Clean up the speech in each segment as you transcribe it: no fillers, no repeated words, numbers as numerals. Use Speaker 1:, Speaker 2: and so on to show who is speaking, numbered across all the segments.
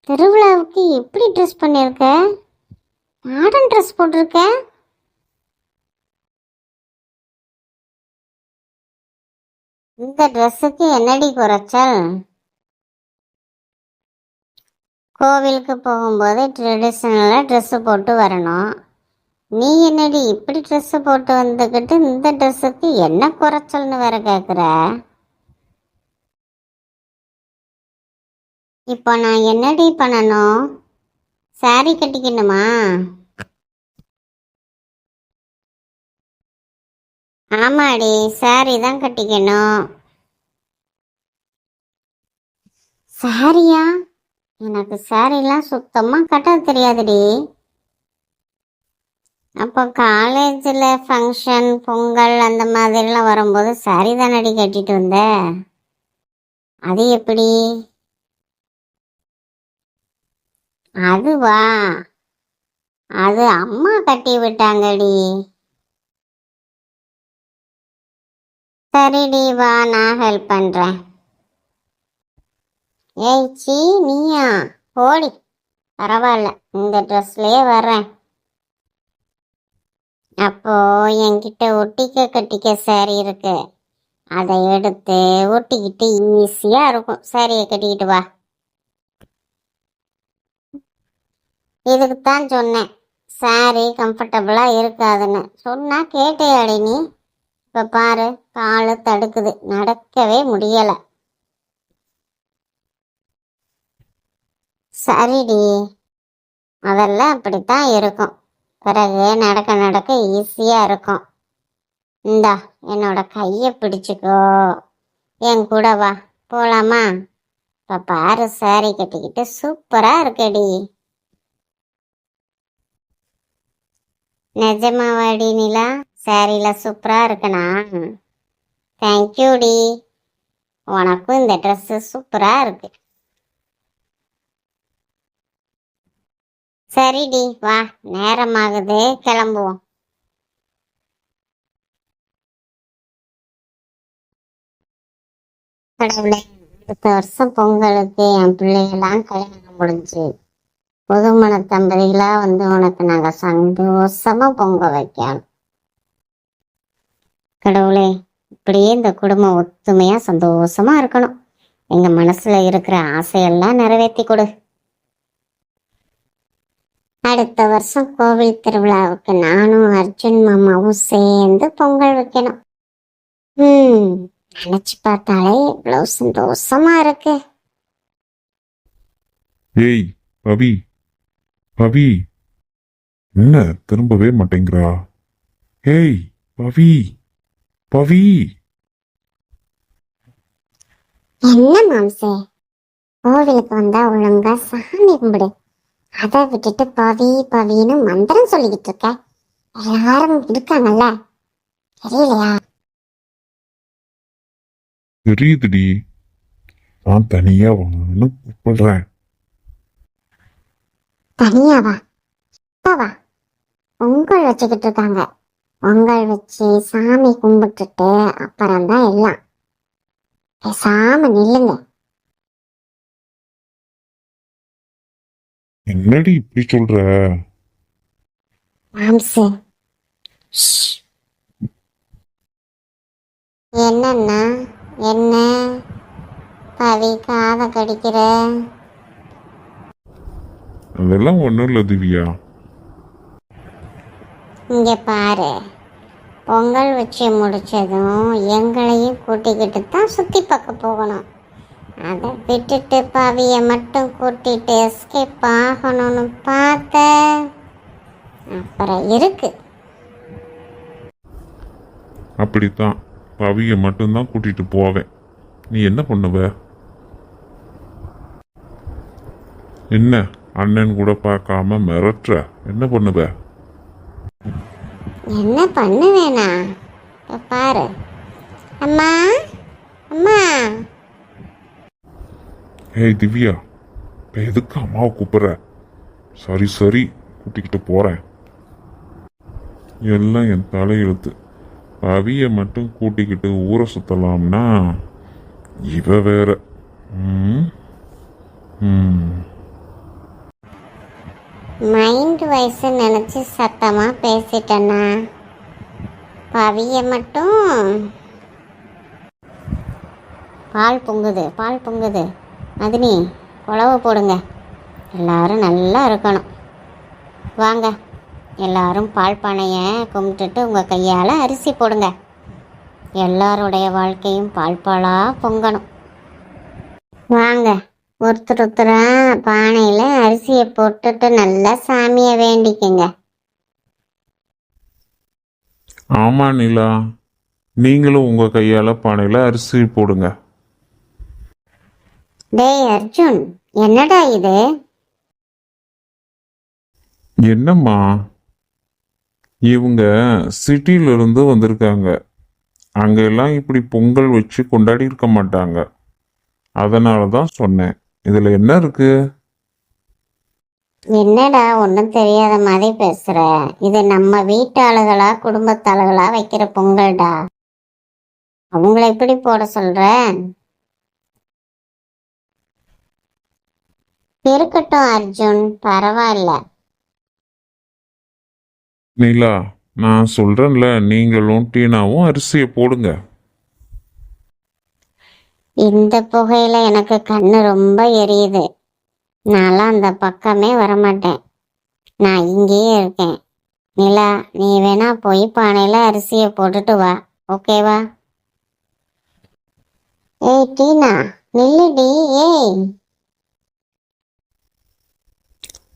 Speaker 1: திருவிழாவுக்கு எப்படி ட்ரெஸ் பண்ணியிருக்க? மாடர்ன் ட்ரெஸ் போட்டிருக்க. இந்த ட்ரெஸ்ஸுக்கு என்னடி குறைச்சல்? கோவிலுக்கு போகும்போது ட்ரெடிஷ்னலாக ட்ரெஸ்ஸு போட்டு வரணும். நீ என்னடி இப்படி ட்ரெஸ்ஸு போட்டு வந்துக்கிட்டு இந்த ட்ரெஸ்ஸுக்கு என்ன குறைச்சல்னு வேற கேட்குற? இப்போ நான் என்னடி பண்ணணும்? சாரி கட்டிக்கணுமா? ஆமாடி, சாரி தான் கட்டிக்கணும். சாரியா? எனக்கு சாரிலாம் சுத்தமாக கட்ட தெரியாதுடி. அப்போ காலேஜில் ஃபங்க்ஷன் பொங்கல் அந்த மாதிரிலாம் வரும்போது சாரி தானடி கட்டிட்டு வந்த. அது எப்படி? அதுவா, அது அம்மா கட்டி விட்டாங்கடி. சரிடி, வா நான் ஹெல்ப் பண்ணுறேன். ஏய் சீ, நீயா? போடி. பரவாயில்ல, இந்த ட்ரெஸ்லேயே வர்றேன். அப்போ என்கிட்ட ஒட்டிக்க கட்டிக்க சாரி இருக்கு, அதை எடுத்து ஒட்டிக்கிட்டு ஈஸியாக இருக்கும். சாரியை கட்டிக்கிட்டு வா. இதுக்குத்தான் சொன்னேன் சாரி கம்ஃபர்டபுளாக இருக்காதுன்னு. சொன்னால் கேட்டையாடி நீ? இப்போ பாரு, காலு தடுக்குது, நடக்கவே முடியலை. சரிடி, அதெல்லாம் அப்படித்தான் இருக்கும். பிறகு நடக்க நடக்க ஈஸியாக இருக்கும். இந்தா என்னோட கையை பிடிச்சிக்கோ, என் கூட வா, போகலாமா? இப்போ பாரு, சாரி கட்டிக்கிட்டு சூப்பராக இருக்கடி. நிஜமாவாடி நிலா? சாரியில் சூப்பராக இருக்கனா? தேங்க்யூடி, உனக்கும் இந்த ட்ரெஸ்ஸு சூப்பராக இருக்கு. சரிடி, வா, நேரமாகுது, கிளம்புவோம். கடவுளே, அடுத்த வருஷம் பொங்கலுக்கு என் பிள்ளைகளாம் கல்யாணம் முடிஞ்சு புதுமண தம்பதிகளாக வந்து உனக்கு நாங்கள் சந்தோஷமாக பொங்க வைக்கணும். கடவுளே, இப்படியே இந்த குடும்பம் ஒத்துமையாக சந்தோஷமாக இருக்கணும். எங்கள் மனசில் இருக்கிற ஆசையெல்லாம் நிறைவேற்றி கொடு. அடுத்த வருஷம் கோவில் திருவிழாவுக்கு நானும் அர்ஜுன் மாமாவும் சேர்ந்து பொங்கல் வைக்கணும். நினைச்சு பார்த்தாலே இவ்வளவு சந்தோஷமா இருக்கு.
Speaker 2: ஏய் பவி, பவி என்ன திரும்பவே மாட்டேங்கிறா? ஏய் பவி, பவி.
Speaker 1: என்ன மாம்சே, கோவிலுக்கு வந்தா ஒழுங்கா சாமி கும்பிடு, அதை விட்டுட்டு பவி பவின்னு மந்திரம் சொல்லிக்கிட்டு இருக்க. எல்லாரும் இருக்காங்கல்ல, தெரியலையா?
Speaker 2: தெரியுதுடி, நான் தனியா வாங்கன்னு கூப்பிடுறேன்.
Speaker 1: தனியாவா? பொங்கல் வச்சுக்கிட்டு இருக்காங்க. பொங்கல் வச்சு சாமி கும்பிட்டுட்டு அப்புறம்தான் எல்லாம். பேசாம நில்லுங்க.
Speaker 2: என்னடி இப்படி சொல்ற?
Speaker 1: மாம்சு, என்னன்னா என்ன? பவி காத கடிக்கிற?
Speaker 2: அதெல்லாம் ஒண்ணும் இல்ல திவ்யா.
Speaker 1: இங்க பாரு, பொங்கல் வச்சு முடிச்சதும் எங்களையும் கூட்டிக்கிட்டு தான் சுத்தி பார்க்க போகணும். அதை விட்டுட்டு பவியை மட்டும் கூட்டிட்டு எஸ்கேப் ஆகணும்னு பார்த்த அப்புறம் இருக்கு.
Speaker 2: அப்படித்தான், பவியை மட்டும்தான் கூட்டிட்டு போவேன். நீ என்ன பண்ணுவ? என்ன அண்ணன் கூட பார்க்காம மிரட்டுற? என்ன பண்ணுவ?
Speaker 1: என்ன பண்ணுவேனா? பாரு, அம்மா அம்மா.
Speaker 2: ஏய் திவ்யா, இப்போ எதுக்கு அம்மாவை கூப்பிடுற? சரி சரி, கூட்டிக்கிட்டு போறேன். எல்லாம் என் தலையெழுத்து. பவியை மட்டும் கூட்டிக்கிட்டு ஊரை சுத்தலாம்னா இவ வேற. ம்.
Speaker 1: மைண்ட் வயசு நினச்சி சத்தமாக பேசிட்டேன்னா பவிய மட்டும் பால் பொங்குது மதினி குழவை போடுங்க, எல்லாரும் நல்லா இருக்கணும். வாங்க எல்லாரும் பால் பானையை கும்பிட்டுட்டு உங்கள் கையால் அரிசி போடுங்க. எல்லாருடைய வாழ்க்கையும் பாலாக பொங்கணும். வாங்க ஒருத்தரா பானையில் அரிசியை போட்டுட்டு நல்லா சாமியை வேண்டிக்கங்க.
Speaker 2: ஆமா நிலா, நீங்களும் உங்க கையால பானையில அரிசி போடுங்க.
Speaker 1: டேய் அர்ஜுன், என்னடா இது?
Speaker 2: என்னம்மா, இவங்க சிட்டில இருந்து வந்திருக்காங்க. அங்க எல்லாம் இப்படி பொங்கல் வச்சு கொண்டாடி இருக்க மாட்டாங்க. அதனால தான் சொன்னேன், இதுல என்ன இருக்கு?
Speaker 1: என்னடா ஒன்றும் தெரியாத மாதிரி பேசுற? இது நம்ம வீட்டாளுகளா குடும்பத்தாளுகளா வைக்கிற பொங்கல்டா. அவங்கள எப்படி போட சொல்ற? இருக்கட்டும் அர்ஜுன், பரவாயில்ல.
Speaker 2: நிலா, நான் சொல்றேன்ல, நீங்களும் டீனாவும் அரிசியை போடுங்க.
Speaker 1: இந்த புகையில எனக்கு கண்ணு ரொம்ப எரியுது. நான்லாம் அந்த பக்கமே வரமாட்டேன். நான் இங்கேயே இருக்கேன். நிலா, நீ வேணா போய் பானையில அரிசியை போட்டுட்டு வா, ஓகேவா? ஏய் டீனா, நில்லுடி. ஏய்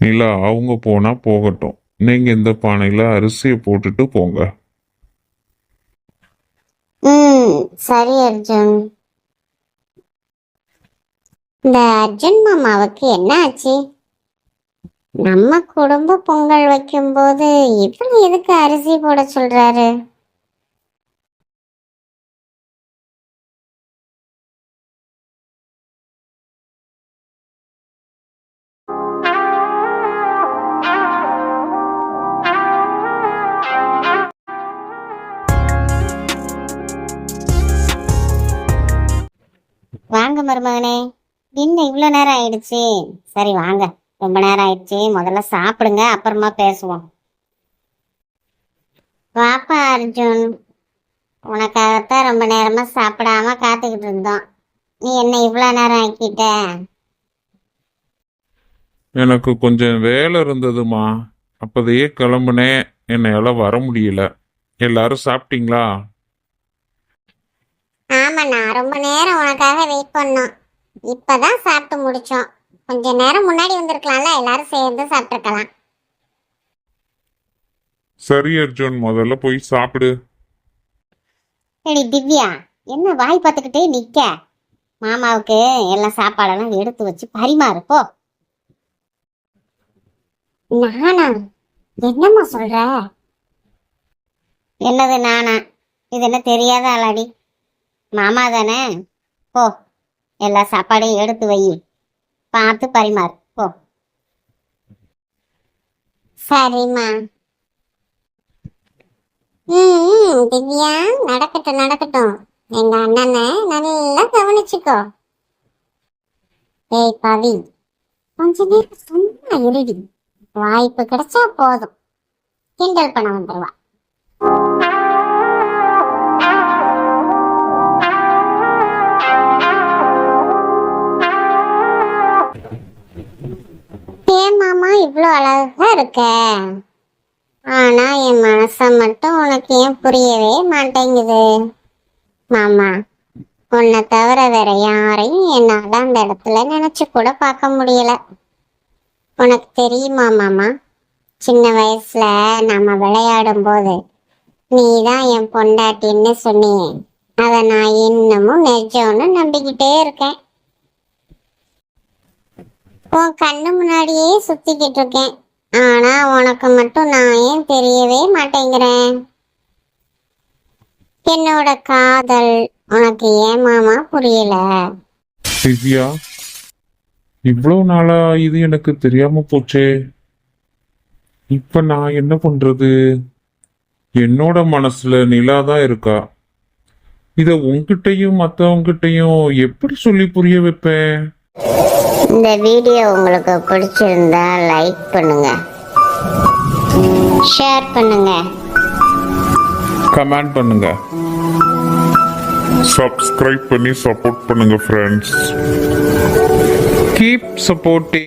Speaker 2: நிலா, அவங்க போனா போகட்டும், நீங்க இந்த பானையில அரிசியை போட்டுட்டு போங்க.
Speaker 1: சரி அர்ஜுன். இந்த அர்ஜுன் மாமாவுக்கு என்ன ஆச்சு? நம்ம குடும்ப பொங்கல் வைக்கும்போது இவரு எதுக்கு அரிசி போட சொல்றாரு? வாங்க மருமகனே, இன்னும் இவ்வளோ நேரம் ஆயிடுச்சு. சரி வாங்க, ரொம்ப நேரம் ஆயிடுச்சு, முதல்ல சாப்பிடுங்க, அப்புறமா பேசுவோம். வாப்பா அர்ஜுன், உனக்காகத்தான் ரொம்ப நேரமா சாப்பிடாம காத்துக்கிட்டு இருந்தோம். நீ என்ன இவ்வளோ நேரம் ஆக்கிட்ட?
Speaker 2: எனக்கு கொஞ்சம் வேலை இருந்ததுமா, அப்பதையே கிளம்புனேன், என்னால வர முடியல. எல்லாரும் சாப்பிட்டீங்களா?
Speaker 1: ஆமாண்ணா, ரொம்ப நேரம் உனக்காக வெயிட் பண்ணோம். இப்பதான் சாப்பிட்டு முடிச்சோம். கொஞ்ச நேரம் முன்னாடி வந்திருக்கலாம்ல, எல்லாரும் சேர்ந்து சாப்பிட்டுருக்கலாம்.
Speaker 2: சரி அர்ஜுன், முதல்ல போய் சாப்பிடு.
Speaker 1: சரி திவ்யா, என்ன வாய் பார்த்துக்கிட்டே நிக்க? மாமாவுக்கு எல்லாம் சாப்பாடெல்லாம் எடுத்து வச்சு பரிமாறு போ. நானா? என்னம்மா சொல்ற? என்னது நானா? இது என்ன தெரியாத ஆளாடி? மாமா தானே, போ எல்லா சாப்பாடையும் எடுத்து வை, பார்த்து பரிமாறு போ. சரிம்மா. திவ்யா, நடக்கட்டும் நடக்கட்டும். எங்க அண்ணனை நல்லா கவனிச்சுக்கோ. ஏய் பவி, கொஞ்ச நேரம் சும்மா இருடி. வாய்ப்பு கிடைச்சா போதும் கிண்டல் பண்ண வந்துருவா. ஏன் மாமா இவ்வளோ அழகா இருக்க? ஆனா என் மனச மட்டும் உனக்கு ஏன் புரியவே மாட்டேங்குது? மாமா, உன்னை தவிர வேற யாரையும் என்னால அந்த இடத்துல நினைச்சு கூட பார்க்க முடியல. உனக்கு தெரியுமா மாமா, சின்ன வயசுல நம்ம விளையாடும் போது நீதான் என் பொண்டாட்டின்னு சொன்னியே, அதை நான் இன்னமும் நெஜம்னு நம்பிக்கிட்டே இருக்கேன். உன் கண்ணு முன்னாடியே சுத்திக்கிட்டு இருக்கேன். ஆனா உனக்கு மட்டும் நான் ஏன் தெரியவே மாட்டேங்கிறேன்? என்னோட காதல் உனக்கு ஏன் மாமா புரியல?
Speaker 2: திவ்யா, இவ்வளவு நாளா இது எனக்கு தெரியாம போச்சே. இப்ப நான் என்ன பண்றது? என்னோட மனசுல நிலாதான் இருக்கா. இத உன்கிட்டயும் மத்தவங்கிட்டயும் எப்படி சொல்லி புரிய வைப்பேன்?
Speaker 1: இந்த வீடியோ உங்களுக்கு பிடிச்சிருந்தா லைக் பண்ணுங்க, ஷேர் பண்ணுங்க,
Speaker 2: கமெண்ட் பண்ணுங்க,
Speaker 3: சப்ஸ்கிரைப் பண்ணி சப்போர்ட் பண்ணுங்க ஃப்ரெண்ட்ஸ்.
Speaker 2: Keep supporting.